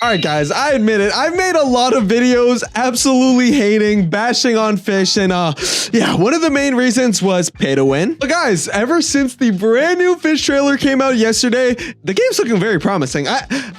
All right, guys, I admit it. I've made a lot of videos absolutely hating, bashing on Fisch, and yeah, one of the main reasons was pay to win. But guys, ever since the brand new Fisch trailer came out yesterday, the game's looking very promising.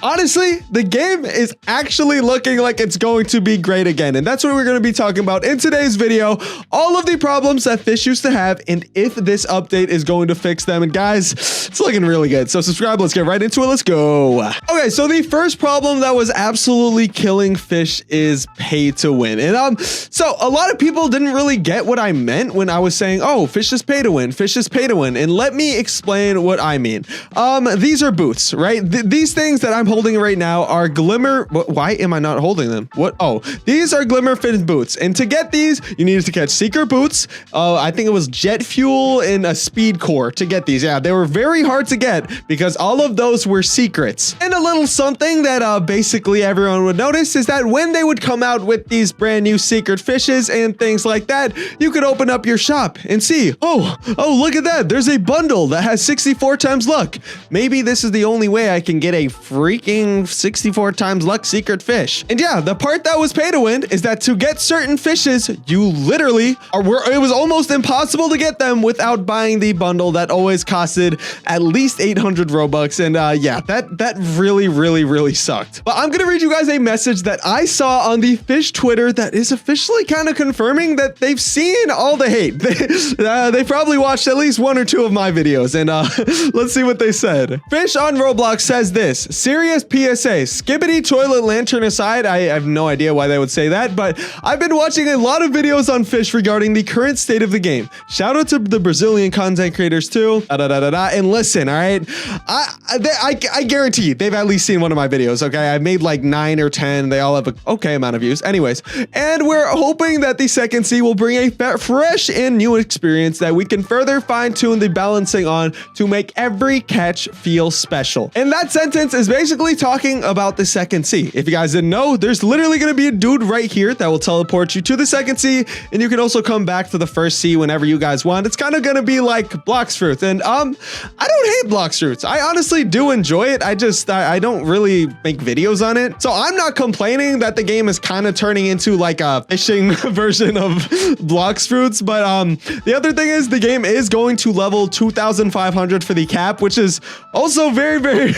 Honestly, the game is actually looking like it's going to be great again, and that's what we're going to be talking about in today's video. All of the problems that Fisch used to have, and if this update is going to fix them. And guys, it's looking really good. So subscribe. Let's get right into it. Let's go. Okay, so the first problem that was absolutely killing Fisch is pay to win. And so a lot of people didn't really get what I meant when I was saying, oh, Fisch is pay to win, Fisch is pay to win. And let me explain what I mean. These are boots, right? These things that I'm holding right now are glimmer. Why am I not holding them? What? Oh, these are glimmer fin boots. And to get these, you needed to catch secret boots. I think it was jet fuel and a speed core to get these. Yeah, they were very hard to get because all of those were secrets. And a little something that basically everyone would notice is that when they would come out with these brand new secret fishes and things like that, you could open up your shop and see, oh, look at that. There's a bundle that has 64 times luck. Maybe this is the only way I can get a freaking 64 times luck secret fish. And yeah, the part that was pay to win is that to get certain fishes, you literally it was almost impossible to get them without buying the bundle that always costed at least 800 Robux. And yeah, that really sucked. But I'm gonna read you guys a message that I saw on the Fisch Twitter that is officially kind of confirming that they've seen all the hate. They probably watched at least one or two of my videos, and let's see what they said. Fisch on Roblox says this: serious PSA, skibbity toilet lantern aside, I have no idea why they would say that, but I've been watching a lot of videos on Fisch regarding the current state of the game. Shout out to the Brazilian content creators too, and listen, all right, I guarantee they've at least seen one of my videos, okay? I've made like 9 or 10. They all have a okay amount of views. Anyways, and we're hoping that the second C will bring a fresh and new experience that we can further fine tune the balancing on to make every catch feel special. And that sentence is basically talking about the second C. If you guys didn't know, there's literally going to be a dude right here that will teleport you to the second C, and you can also come back to the first C whenever you guys want. It's kind of going to be like Blox Fruits, and I don't hate Blox Fruits. I honestly do enjoy it. I don't really make videos on it, so I'm not complaining that the game is kind of turning into like a fishing version of Blox Fruits. But the other thing is the game is going to level 2,500 for the cap, which is also very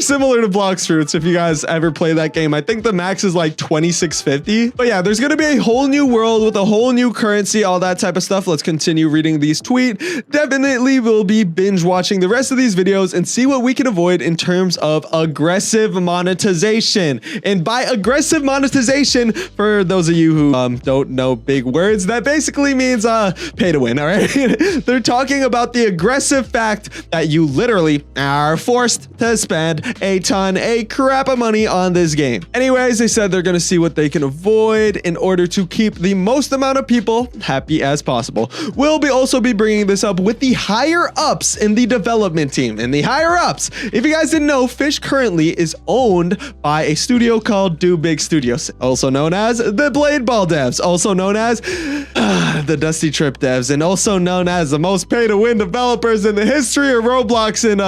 similar to Blox Fruits. If you guys ever play that game, I think the max is like 2,650. But yeah, there's going to be a whole new world with a whole new currency, all that type of stuff. Let's continue reading these tweets. Definitely will be binge watching the rest of these videos and see what we can avoid in terms of aggressive monetization. And by aggressive monetization, for those of you who don't know big words, that basically means pay to win. All right. They're talking about the aggressive fact that you literally are forced to spend a crap of money on this game. Anyways, they said they're going to see what they can avoid in order to keep the most amount of people happy as possible. We'll also be bringing this up with the higher ups in the development team. And the higher ups, if you guys didn't know, Fisch currently is owned by a studio called Do Big Studios, also known as the Blade Ball devs, also known as the Dusty Trip devs, and also known as the most pay-to-win developers in the history of Roblox, and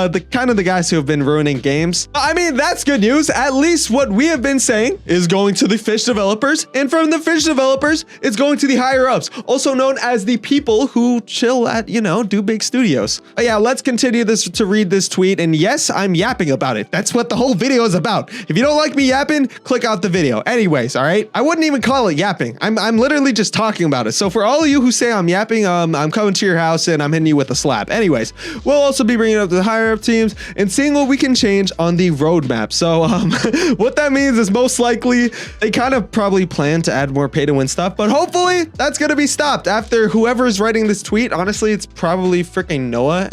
the guys who have been ruining games. I mean, that's good news. At least what we have been saying is going to the Fisch developers, and from the Fisch developers, it's going to the higher ups, also known as the people who chill at, Do Big Studios. But yeah, let's continue to read this tweet, and yes, I'm yapping about it. That's what the whole video is about. If you don't like me yapping, click out the video. Anyways, all right, I wouldn't even call it yapping. I'm literally just talking about it. So for all of you who say I'm yapping, I'm coming to your house and I'm hitting you with a slap. Anyways, we'll also be bringing it up to the higher up teams and seeing what we can change on the roadmap. So what that means is most likely they kind of probably plan to add more pay to win stuff, but hopefully that's going to be stopped after whoever's writing this tweet. Honestly, it's probably freaking Noah.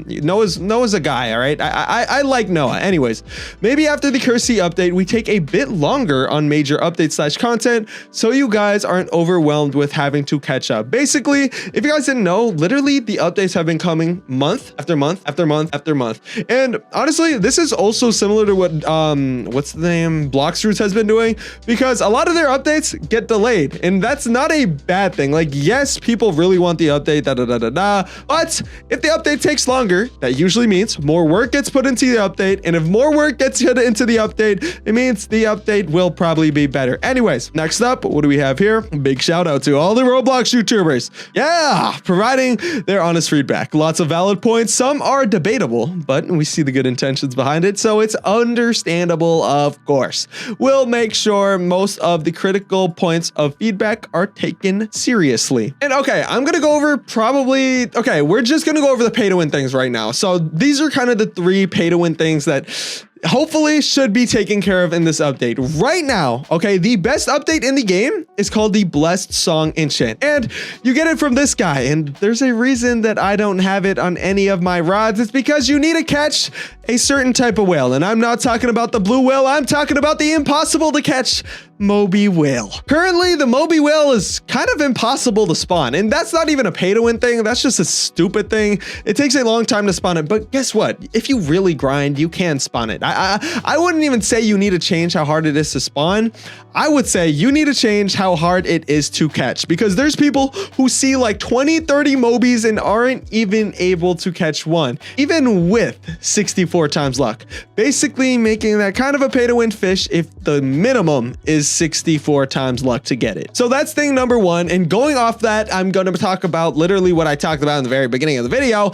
Noah's a guy. All right. I like Noah. Anyways, maybe after the Cursey update, we take a bit longer on major updates / content so you guys aren't overwhelmed with having to catch up. Basically, if you guys didn't know, literally the updates have been coming month after month after month after month. And honestly, this is also similar to what what's the name, Blox Fruits has been doing, because a lot of their updates get delayed, and that's not a bad thing. Like, yes, people really want the update, but if the update takes longer, that usually means more work gets put into the update, and if more work gets put into the update, update, it means the update will probably be better. Anyways, next up, what do we have here? Big shout out to all the Roblox YouTubers. Yeah, providing their honest feedback. Lots of valid points. Some are debatable, but we see the good intentions behind it, so it's understandable, of course. We'll make sure most of the critical points of feedback are taken seriously. And okay, I'm gonna go over we're just gonna go over the pay to win things right now. So these are kind of the 3 pay to win things that hopefully should be taken care of in this update. Right now, okay, the best update in the game is called the Blessed Song Enchant. And you get it from this guy. And there's a reason that I don't have it on any of my rods. It's because you need to catch a certain type of whale. And I'm not talking about the blue whale. I'm talking about the impossible to catch Moby whale. Currently, the Moby whale is kind of impossible to spawn. And that's not even a pay to win thing. That's just a stupid thing. It takes a long time to spawn it. But guess what? If you really grind, you can spawn it. I wouldn't even say you need to change how hard it is to spawn. I would say you need to change how hard it is to catch, because there's people who see like 20, 30 Mobies and aren't even able to catch one, even with 64 times luck. Basically making that kind of a pay to win fish if the minimum is 64 times luck to get it. So that's thing number 1. And going off that, I'm going to talk about literally what I talked about in the very beginning of the video,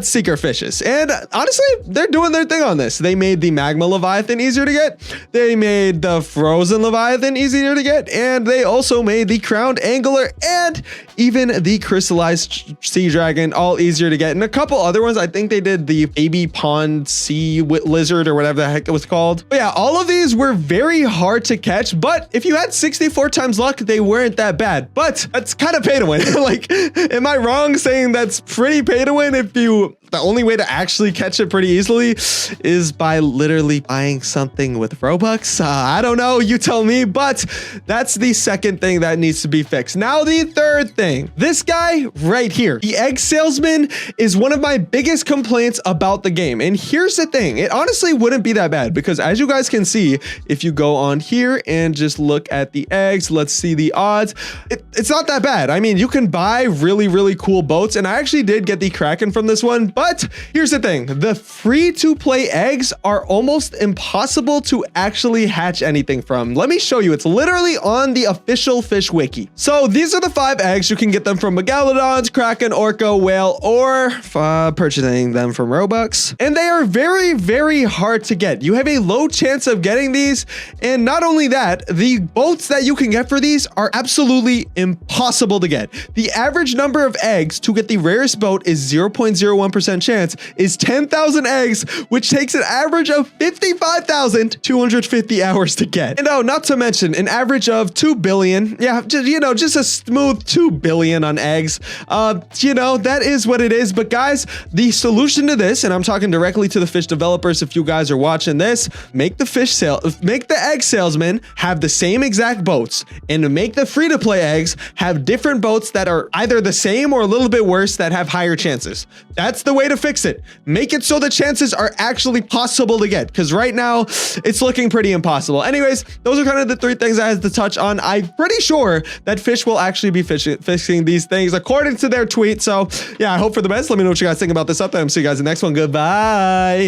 seeker fishes. And honestly, they're doing their thing on this. They made the magma leviathan easier to get. They made the frozen leviathan easier to get. And they also made the crowned angler and even the crystallized sea dragon all easier to get. And a couple other ones, I think they did the baby pond sea lizard or whatever the heck it was called. But yeah, all of these were very hard to catch, but if you had 64 times luck, they weren't that bad. But that's kind of pay to win. Like, am I wrong saying that's pretty pay to win if the only way to actually catch it pretty easily is by literally buying something with Robux? I don't know, you tell me, but that's the second thing that needs to be fixed. Now, the third thing, this guy right here, the egg salesman, is one of my biggest complaints about the game. And here's the thing, it honestly wouldn't be that bad, because as you guys can see, if you go on here and just look at the eggs, let's see the odds, it's not that bad. I mean, you can buy really, really cool boats, and I actually did get the Kraken from this one. But here's the thing, the free-to-play eggs are almost impossible to actually hatch anything from. Let me show you. It's literally on the official Fish wiki. So these are the 5 eggs. You can get them from Megalodons, Kraken, Orca, Whale, or purchasing them from Robux. And they are very, very hard to get. You have a low chance of getting these. And not only that, the boats that you can get for these are absolutely impossible to get. The average number of eggs to get the rarest boat is 0.01% chance is 10,000 eggs, which takes an average of 55,250 hours to get. And oh, not to mention an average of 2 billion. Yeah, just a smooth 2 billion on eggs. That is what it is. But guys, the solution to this, and I'm talking directly to the Fish developers, if you guys are watching this, make the egg salesman have the same exact boats, and make the free-to-play eggs have different boats that are either the same or a little bit worse that have higher chances. That's the way to fix it. Make it so the chances are actually possible to get, because right now it's looking pretty impossible. Anyways, those are kind of the 3 things I had to touch on. I'm pretty sure that Fish will actually be fixing these things according to their tweet. So yeah, I hope for the best. Let me know what you guys think about this update. See you guys in the next one. Goodbye.